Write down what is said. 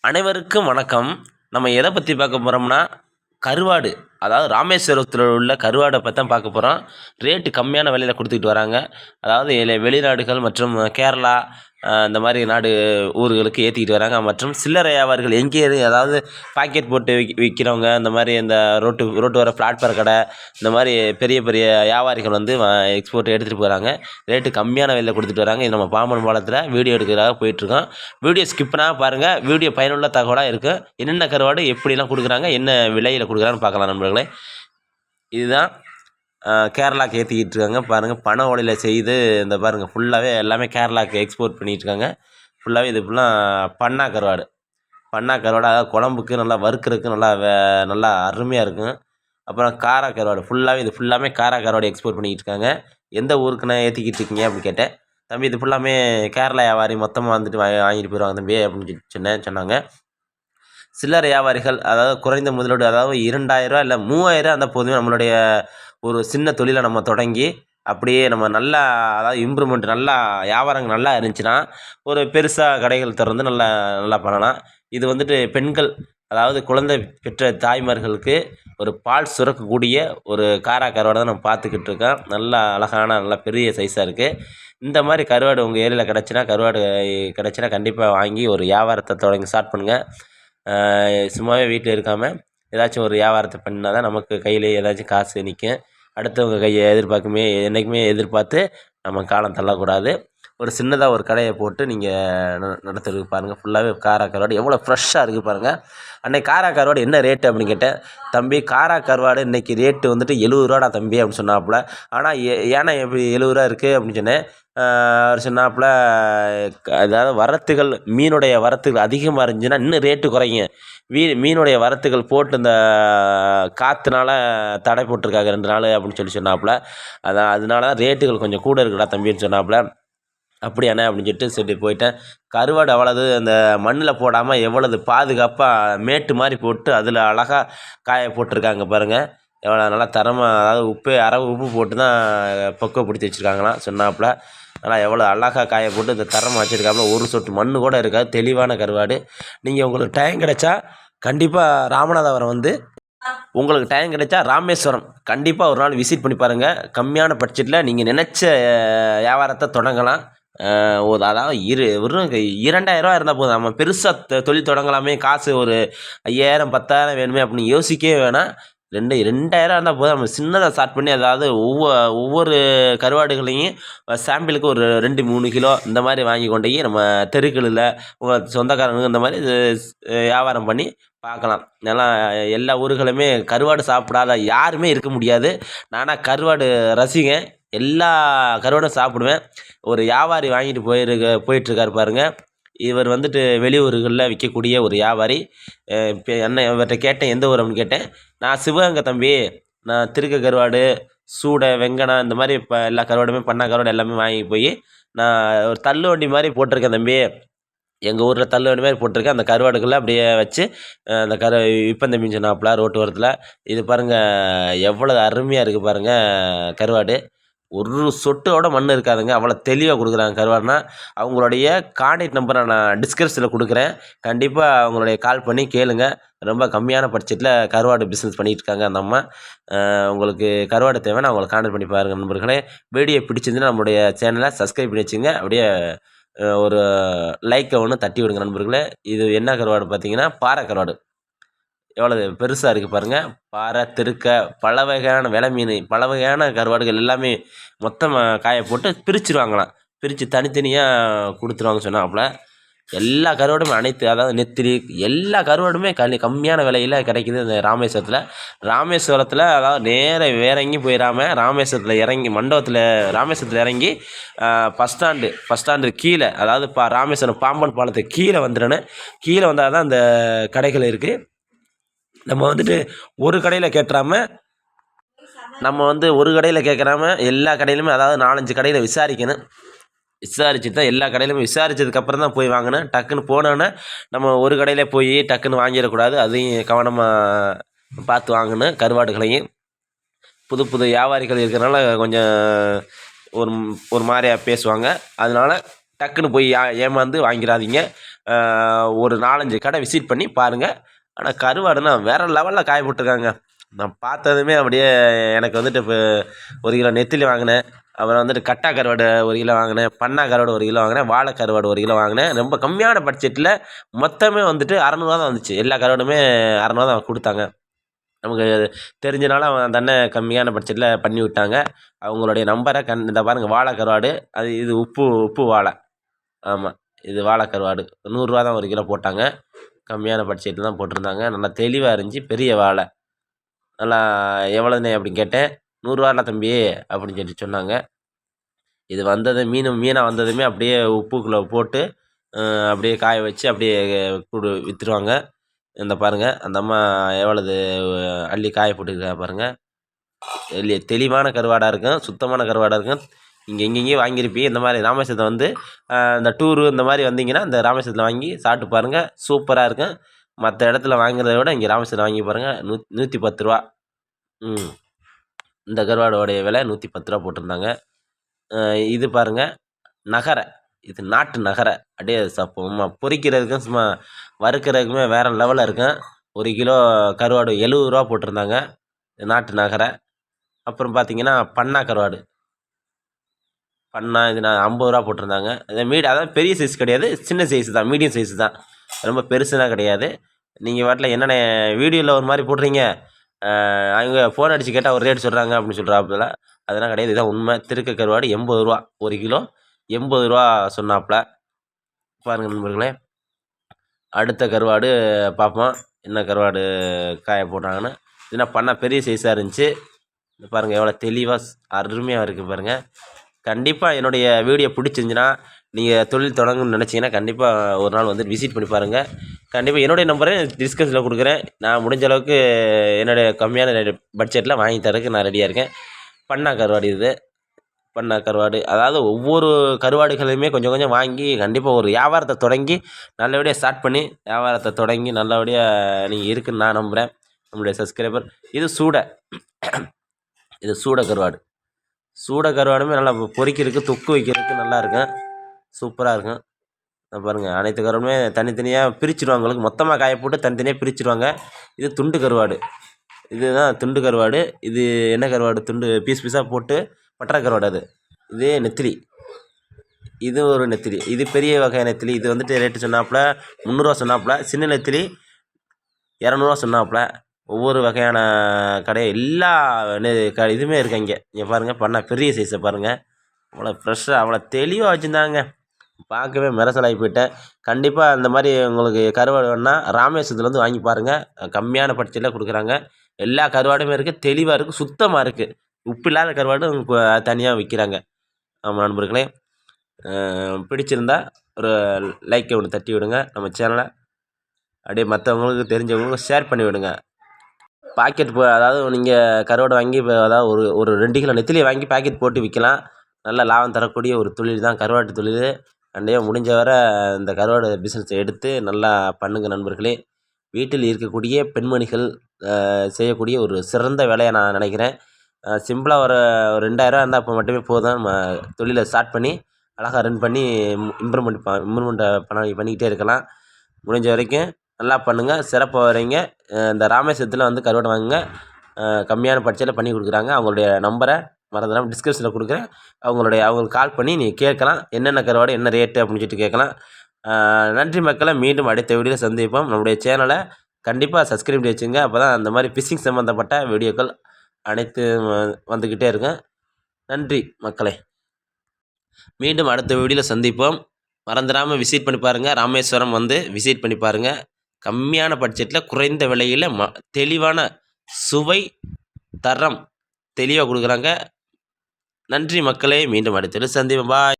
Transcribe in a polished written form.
அனைவருக்கும் வணக்கம். நம்ம எதை பற்றி பார்க்க போகிறோம்னா, கருவாடு. அதாவது ராமேஸ்வரத்தில் உள்ள கருவாடை பற்றி தான் பார்க்க போகிறோம். ரேட்டு கம்மியான விலையில கொடுத்துக்கிட்டு வராங்க. அதாவது வெளிநாடுகள் மற்றும் கேரளா இந்த மாதிரி ஊர்களுக்கு ஏற்றிக்கிட்டு வராங்க. மற்றும் சில்லறை வியாபாரிகள் எங்கே அதாவது பாக்கெட் போட்டு விற்கிறவங்க, இந்த மாதிரி இந்த ரோட்டு வர பிளாட்ஃபார்ம் கடை, இந்த மாதிரி பெரிய பெரிய வியாபாரிகள் வந்து எக்ஸ்போர்ட் எடுத்துகிட்டு போகிறாங்க. ரேட்டு கம்மியான விலையில் கொடுத்துட்டு வராங்க. இது நம்ம பாம்பன் பாலத்தில் வீடியோ எடுக்கிறதாக போயிட்டுருக்கோம். வீடியோ ஸ்கிப் பண்ணாமல் பாருங்கள். வீடியோ பயனுள்ள தகவலாக இருக்குது. என்னென்ன கருவாடு எப்படிலாம் கொடுக்குறாங்க, என்ன விலையில் கொடுக்குறாங்கன்னு பார்க்கலாம் நண்பர்களே. இதுதான் கேரளாவுக்கு ஏற்றிக்கிட்டு இருக்காங்க. பாருங்கள், பனை ஓலையில் செய்து இந்த பாருங்கள் ஃபுல்லாகவே எல்லாமே கேரளாவுக்கு எக்ஸ்போர்ட் பண்ணிகிட்ருக்காங்க. ஃபுல்லாகவே இது ஃபுல்லாக பண்ணா கருவாடு. அதாவது குழம்புக்கு நல்லா வறுக்கிறதுக்கு நல்லா அருமையாக இருக்கும். அப்புறம் காரா கருவாடு இது ஃபுல்லாமே காரா கருவாடு எக்ஸ்போர்ட் பண்ணிக்கிட்டு இருக்காங்க. எந்த ஊருக்குண்ணே ஏற்றிக்கிட்டு இருக்கீங்க அப்படின்னு கேட்டேன். தம்பி இது ஃபுல்லாமே கேரளா வியாபாரி மொத்தமாக வந்துட்டு வாங்கிட்டு போயிடுவாங்க தம்பி அப்படின்னு சொன்னாங்க. சில்லறை வியாபாரிகள், அதாவது குறைந்த முதலீடு, அதாவது 2000 இல்லை 3000 அந்த போதுமே நம்மளுடைய ஒரு சின்ன தொழிலை நம்ம தொடங்கி அப்படியே நம்ம நல்லா, அதாவது இம்ப்ரூவ்மெண்ட் நல்லா வியாபாரங்கள் நல்லா இருந்துச்சுன்னா ஒரு பெருசாக கடைகள் திறந்து நல்லா நல்லா பண்ணலாம். இது வந்துட்டு பெண்கள், அதாவது குழந்தை பெற்ற தாய்மார்களுக்கு ஒரு பால் சுரக்கக்கூடிய ஒரு கருவாடை தான் நம்ம பார்த்துக்கிட்டு இருக்கோம். நல்லா அழகான நல்லா பெரிய சைஸாக இருக்குது. இந்த மாதிரி கருவாடு உங்கள் ஏரியாவில் கிடச்சினா கண்டிப்பாக வாங்கி ஒரு வியாபாரத்தை தொடங்கி ஸ்டார்ட் பண்ணுங்கள். சும்மாவே வீட்டில் இருக்காமல் ஏதாச்சும் ஒரு வியாபாரத்தை பண்ணால் தான் நமக்கு கையில் ஏதாச்சும் காசு நிற்கும். அடுத்தவங்க கையை என்றைக்குமே எதிர்பார்த்து நம்ம காலம் தள்ளக்கூடாது. ஒரு சின்னதாக ஒரு கடையை போட்டு நீங்கள் நடத்துறதுக்கு பாருங்கள். ஃபுல்லாகவே கருவாடு எவ்வளோ ஃப்ரெஷ்ஷாக இருக்குது பாருங்கள். அன்றைக்கி கருவாடு என்ன ரேட்டு அப்படின்னு கேட்டேன். தம்பி கருவாடு இன்றைக்கி ரேட்டு வந்துட்டு 70 ரூபாடா தம்பி அப்படின்னு சொன்னாப்புல. ஆனால் ஏன்னா எப்படி 70 ரூபா இருக்குது அப்படின்னு சொன்னேன். அவர் சொன்னாப்புல, அதாவது மீனுடைய வரத்துகள் அதிகமாக இருந்துச்சுன்னா இன்னும் ரேட்டு குறைங்க. மீனுடைய வரத்துகள் போட்டு இந்த காற்றுனால தடை போட்டிருக்காங்க 2 நாள் அப்படின்னு சொன்னாப்புல. அதனால தான் ரேட்டுகள் கொஞ்சம் கூட இருக்குடா தம்பின்னு சொன்னாப்புல. அப்படியாண்ணே அப்படின்னு சொல்லிட்டு போயிட்டேன். கருவாடு அவ்வளவு அந்த மண்ணில் போடாமல் எவ்வளவு பாதுகாப்பாக மேட்டு மாதிரி போட்டு அதில் அழகாக காய போட்டிருக்காங்க பாருங்கள். எவ்வளோ நல்லா தரமாக, அதாவது அரை உப்பு போட்டு தான் பக்குவப்படுத்தி வச்சுருக்காங்களாம் சொன்னாப்புல. ஆனால் எவ்வளோ அழகாக காய போட்டு இந்த தரமாக வச்சுருக்காப்புல. ஒரு சொட்டு மண் கூட இருக்காது, தெளிவான கருவாடு. நீங்கள் உங்களுக்கு டைம் கிடைச்சா கண்டிப்பாக ராமநாதபுரம் உங்களுக்கு டைம் கிடைச்சா ராமேஸ்வரம் கண்டிப்பாக ஒரு நாள் விசிட் பண்ணி பாருங்கள். கம்மியான பட்ஜெட்டில் நீங்கள் நினச்ச வியாபாரத்தை தொடங்கலாம். அதாவது ஒரு 2000 ரூபா இருந்தால் போதும். நம்ம பெருசாக தொழில் தொடங்கலாமே, காசு ஒரு 5000 10,000 வேணுமே அப்படின்னு யோசிக்கவே வேணாம். 2000 இருந்தால் போதும். நம்ம சின்னதாக ஸ்டார்ட் பண்ணி, அதாவது ஒவ்வொரு கருவாடுகளையும் சாம்பிளுக்கு ஒரு 2-3 கிலோ இந்த மாதிரி வாங்கி கொண்டு போய் நம்ம தெருக்களில் உங்கள் சொந்தக்காரங்க இந்த மாதிரி வியாபாரம் பண்ணி பார்க்கலாம். நல்லா எல்லா ஊர்களுமே கருவாடு சாப்பிடாத யாருமே இருக்க முடியாது. நானாக கருவாடு ரசிகன், எல்லா கருவாடும் சாப்பிடுவேன். ஒரு வியாபாரி வாங்கிட்டு போயிட்டுருக்காரு பாருங்கள். இவர் வந்துட்டு வெளியூர்களில் விற்கக்கூடிய ஒரு வியாபாரி. இப்போ இவர்கிட்ட கேட்டேன், எந்த ஊர் அப்படின்னு கேட்டேன். நான் சிவகங்கை தம்பி, நான் திருக்க கருவாடு, சூடை, வெங்கடம் இந்த மாதிரி இப்போ எல்லா கருவாடுமே பண்ணா கருவாடு எல்லாமே வாங்கி போய் நான் ஒரு தள்ளு வண்டி மாதிரி போட்டிருக்கேன் தம்பி. எங்கள் ஊரில் தள்ளு வண்டி மாதிரி போட்டிருக்கேன். அந்த கருவாடுக்குள்ளே அப்படியே வச்சு அந்த விற்பனை சொன்னாப்புல ரோட்டு ஓரத்தில். இது பாருங்கள் எவ்வளோ அருமையாக இருக்குது பாருங்கள் கருவாடு. ஒரு சொட்டோட மண் இருக்காதுங்க, அவ்வளோ தெளிவாக கொடுக்குறாங்க கருவாடுனா. அவங்களுடைய கான்டாக்ட் நம்பரை நான் டிஸ்கிரிப்ஷனில் கொடுக்குறேன். கண்டிப்பாக அவங்களுடைய கால் பண்ணி கேளுங்க. ரொம்ப கம்மியான பட்ஜெட்டில் கருவாடு பிஸ்னஸ் பண்ணிகிட்டு இருக்காங்க அந்த அம்மா. உங்களுக்கு கருவாடு தேவைன்னா அவங்களை கான்டாக்ட் பண்ணி பாருங்கள் நண்பர்களே. வீடியோ பிடிச்சிருந்துன்னா நம்மளுடைய சேனலை சப்ஸ்கிரைப் பண்ணி வச்சுங்க. அப்படியே ஒரு லைக்கை ஒன்று தட்டி விடுங்க நண்பர்களே. இது என்ன கருவாடு பார்த்தீங்கன்னா பாறை கருவாடு. எவ்வளோ பெருசாக இருக்குது பாருங்கள். பாறை, திருக்க, பல வகையான விலை மீன், பல வகையான கருவாடுகள் எல்லாமே மொத்தமாக காய போட்டு பிரிச்சுருவாங்களாம். பிரித்து தனித்தனியாக கொடுத்துருவாங்க சொன்னாப்புல. எல்லா கருவாடுமே அதாவது நெத்திலி எல்லா கருவாடுமே கம்மியான விலையில் கிடைக்கிது இந்த ராமேஸ்வரத்தில். அதாவது வேற எங்கேயும் போயிடாமல் ராமேஸ்வரத்தில் இறங்கி பஸ் ஸ்டாண்டு கீழே, அதாவது ராமேஸ்வரம் பாம்பன் பாலத்துக்கு கீழே வந்துடணும். கீழே வந்தால் தான் அந்த கடைகள் இருக்குது. நம்ம வந்துட்டு ஒரு கடையில் கேட்குறாம எல்லா கடையிலுமே, அதாவது 4-5 கடையில் விசாரிச்சுட்டு தான் எல்லா கடையிலுமே விசாரித்ததுக்கப்புறம் தான் போய் வாங்கணும். டக்குன்னு போனோன்னே நம்ம ஒரு கடையில் போய் டக்குன்னு வாங்கிடக்கூடாது. அதையும் கவனமாக பார்த்து வாங்கணும். கருவாடுகளையும் புது வியாபாரிகள் இருக்கிறனால கொஞ்சம் ஒரு மாதிரியாக பேசுவாங்க. அதனால் டக்குன்னு போய் ஏமாந்து வாங்கிடாதீங்க. ஒரு 4, 5 கடை விசிட் பண்ணி பாருங்கள். ஆனால் கருவாடுனா வேறு லெவலில் காய போட்டிருக்காங்க. நான் பார்த்ததுமே அப்படியே எனக்கு வந்துட்டு இப்போ 1 கிலோ நெத்திலி வாங்கினேன். அப்புறம் வந்துட்டு கட்டா கருவாடு 1 கிலோ வாங்கினேன். பண்ணா கருவாடு 1 கிலோ வாங்கினேன். வாழை கருவாடு 1 கிலோ வாங்கினேன். ரொம்ப கம்மியான பட்ஜெட்டில் மொத்தமே வந்துட்டு 600 தான் வந்துச்சு. எல்லா கருவாடுமே 600 தான் கொடுத்தாங்க. நமக்கு தெரிஞ்சனால அந்த அண்ணன் கம்மியான பட்ஜெட்டில் பண்ணி விட்டாங்க. அவங்களுடைய நம்பரை இந்த பாருங்கள், வாழை கருவாடு. அது இது உப்பு வாழை. ஆமாம், இது வாழை கருவாடு. 100 தான் 1 கிலோ போட்டாங்க. கம்மியான பட்ஜெட்டில் தான் போட்டிருந்தாங்க. நல்லா தெளிவாக இருந்துச்சு. பெரிய வாழை. நல்லா எவ்வளோண்ணே அப்படின்னு கேட்டேன். 100 தம்பி அப்படின்னு சொல்லிட்டு சொன்னாங்க. இது வந்தது மீனாக வந்ததுமே அப்படியே உப்புக்குள்ளே போட்டு அப்படியே காய வச்சு அப்படியே விற்றுருவாங்க. இந்த பாருங்கள், அந்த அம்மா எவ்வளவு அள்ளி காய போட்டுருக்கா பாருங்கள். தெளிவான கருவாடாக இருக்கும், சுத்தமான கருவாடாக இருக்கும். நீங்கள் எங்கெங்கேயும் வாங்கியிருப்பீங்க. இந்த மாதிரி ராமேஸ்வரத்தை வந்து இந்த டூரு இந்த மாதிரி வந்தீங்கன்னா இந்த ராமேஸ்வரத்தில் வாங்கி சாப்பிட்டு பாருங்கள். சூப்பராக இருக்கும். மற்ற இடத்துல வாங்குறத விட இங்கே ராமேஸ்வரம் வாங்கி பாருங்கள். 110 ரூபா. இந்த கருவாடோடைய விலை 110 ரூபா போட்டிருந்தாங்க. இது பாருங்கள், நகரை. இது நாட்டு நகரை. அப்படியே பொரிக்கிறதுக்கும் சும்மா வறுக்கிறதுக்குமே வேறு லெவலில் இருக்கும். 1 கிலோ கருவாடு 70 ரூபா போட்டிருந்தாங்க. நாட்டு நகரை. அப்புறம் பார்த்தீங்கன்னா பண்ணா கருவாடு. பண்ணா இது நான் 50 ரூபா போட்டிருந்தாங்க. அதாவது பெரிய சைஸ் கிடையாது, சின்ன சைஸ் தான், மீடியம் சைஸ் தான். ரொம்ப பெருசுலாம் கிடையாது. நீங்கள் வாட்டில் என்னென்ன வீடியோவில் ஒரு மாதிரி போடுறீங்க, அவங்க ஃபோன் அடித்து கேட்டால் ஒரு ரேட் சொல்கிறாங்க அப்படின்னு சொல்கிறாப்புல. அதெல்லாம் கிடையாது. இதுதான் உண்மை. திருக்க கருவாடு 80 ரூபா. 1 கிலோ 80 ரூபா சொன்னாப்புல. பாருங்கள் நண்பர்களே, அடுத்த கருவாடு பார்ப்போம். என்ன கருவாடு காய போடுறாங்கன்னு. இதுனா பண்ணால் பெரிய சைஸாக இருந்துச்சு. பாருங்கள் எவ்வளோ தெளிவாக அருமையாக இருக்குது பாருங்கள். கண்டிப்பாக என்னுடைய வீடியோ பிடிச்சிருந்துச்சின்னா, நீங்கள் தொழில் தொடங்கணும்னு நினச்சிங்கன்னா கண்டிப்பாக ஒரு நாள் வந்து விசிட் பண்ணி பாருங்கள். கண்டிப்பாக என்னுடைய நம்பரை டிஸ்கஷனில் கொடுக்குறேன். நான் முடிஞ்ச அளவுக்கு என்னுடைய கம்மியான பட்ஜெட்டில் வாங்கி தரதுக்கு நான் ரெடியாக இருக்கேன். பண்ணா கருவாடு இது. பண்ணா கருவாடு. அதாவது ஒவ்வொரு கருவாடுகளையுமே கொஞ்சம் கொஞ்சம் வாங்கி கண்டிப்பாக ஒரு வியாபாரத்தை தொடங்கி நல்லபடியாக ஸ்டார்ட் பண்ணி வியாபாரத்தை தொடங்கி நல்லபடியாக நீங்கள் இருக்குன்னு நான் நம்புகிறேன். நம்மளுடைய சப்ஸ்கிரைபர். இது சூட கருவாடு. சூட கருவாடுமே நல்லா பொரிக்கிறதுக்கு தொக்கு வைக்கிறதுக்கு நல்லாயிருக்கும். சூப்பராக இருக்கும். பாருங்கள், அனைத்து கருவாடுமே தனித்தனியாக பிரிச்சுடுவாங்க. உங்களுக்கு மொத்தமாக காய போட்டு தனித்தனியாக பிரிச்சுடுவாங்க. இது துண்டு கருவாடு. இதுதான் துண்டு கருவாடு. இது என்ன கருவாடு? துண்டு பீஸாக போட்டு பட்டறை கருவாடு. அது இது நெத்திலி. இது ஒரு நெத்திலி. இது பெரிய வகை நெத்திலி. இது வந்துட்டு ரேட்டு சொன்னாப்புல 300 ரூபா சொன்னாப்புல. சின்ன நெத்திலி 200 ரூபா சொன்னாப்புல. ஒவ்வொரு வகையான எல்லா இதுவுமே இருக்குது இங்கே. பாருங்கள், பண்ணால் பெரிய சைஸை பாருங்கள். அவ்வளோ ஃப்ரெஷ்ஷாக அவ்வளோ தெளிவாக வச்சுருந்தாங்க. பார்க்கவே மிரசலாகி போயிட்டேன். கண்டிப்பாக அந்த மாதிரி உங்களுக்கு கருவாடு வேணுன்னா ராமேஸ்வரத்தில் வந்து வாங்கி பாருங்கள். கம்மியான பட்ஜெட்டில் கொடுக்குறாங்க. எல்லா கருவாடுமே இருக்குது, தெளிவாக இருக்குது, சுத்தமாக இருக்குது. உப்பு இல்லாத கருவாடு தனியாக விற்கிறாங்க. ஆமாம் நண்பர்களே, பிடிச்சிருந்தா ஒரு லைக்கை ஒன்று தட்டி விடுங்க. நம்ம சேனலை அப்படியே மற்றவங்களுக்கு தெரிஞ்சவங்களுக்கு ஷேர் பண்ணி விடுங்க. பாக்கெட் அதாவது நீங்கள் கருவாடை வாங்கி அதாவது ஒரு 2 கிலோ நெத்திலியை வாங்கி பாக்கெட் போட்டு விற்கலாம். நல்ல லாபம் தரக்கூடிய ஒரு தொழில் தான் கருவாட்டு தொழில். கண்டிப்பாக முடிஞ்ச வரை இந்த கருவாடு பிஸ்னஸை எடுத்து நல்லா பண்ணுங்கள் நண்பர்களே. வீட்டில் இருக்கக்கூடிய பெண்மணிகள் செய்யக்கூடிய ஒரு சிறந்த வேலையை நான் நினைக்கிறேன். சிம்பிளாக ஒரு 2000 இருந்தால் அப்போ மட்டுமே போதும். நம்ம தொழிலை ஸ்டார்ட் பண்ணி அழகாக ரன் பண்ணி இம்ப்ரூவ்மெண்ட்டை பண்ணிக்கிட்டே இருக்கலாம். முடிஞ்ச வரைக்கும் நல்லா பண்ணுங்கள், சிறப்பாக வரீங்க. இந்த ராமேஸ்வரத்தில் வந்து கருவாடு வாங்குங்க. கம்மியான பட்ஜெட்டில் பண்ணி கொடுக்குறாங்க. அவங்களுடைய நம்பரை மறந்துடாமல் டிஸ்கிரிப்ஷனில் கொடுக்குறேன். அவங்களுக்கு கால் பண்ணி நீங்கள் கேட்கலாம். என்னென்ன கருவாடு என்ன ரேட்டு அப்படின்னு சொல்லிட்டு கேட்கலாம். நன்றி மக்களை. மீண்டும் அடுத்த வீடியோவில் சந்திப்போம். நம்முடைய சேனலை கண்டிப்பாக சப்ஸ்கிரைப் பண்ணி வச்சுங்க. அப்போ தான் அந்த மாதிரி ஃபிஷிங் சம்மந்தப்பட்ட வீடியோக்கள் அனைத்து வந்துக்கிட்டே இருக்கும். நன்றி மக்களே. மீண்டும் அடுத்த வீடியோவில் சந்திப்போம். மறந்துடாமல் விசிட் பண்ணி பாருங்கள். ராமேஸ்வரம் வந்து விசிட் பண்ணி பாருங்கள். கம்மியான பட்ஜெட்டில் குறைந்த விலையில் தெளிவான சுவை தரம் தெளிவாக கொடுக்குறாங்க. நன்றி மக்களே. மீண்டும் அடுத்த சந்திப்போம். பாய்.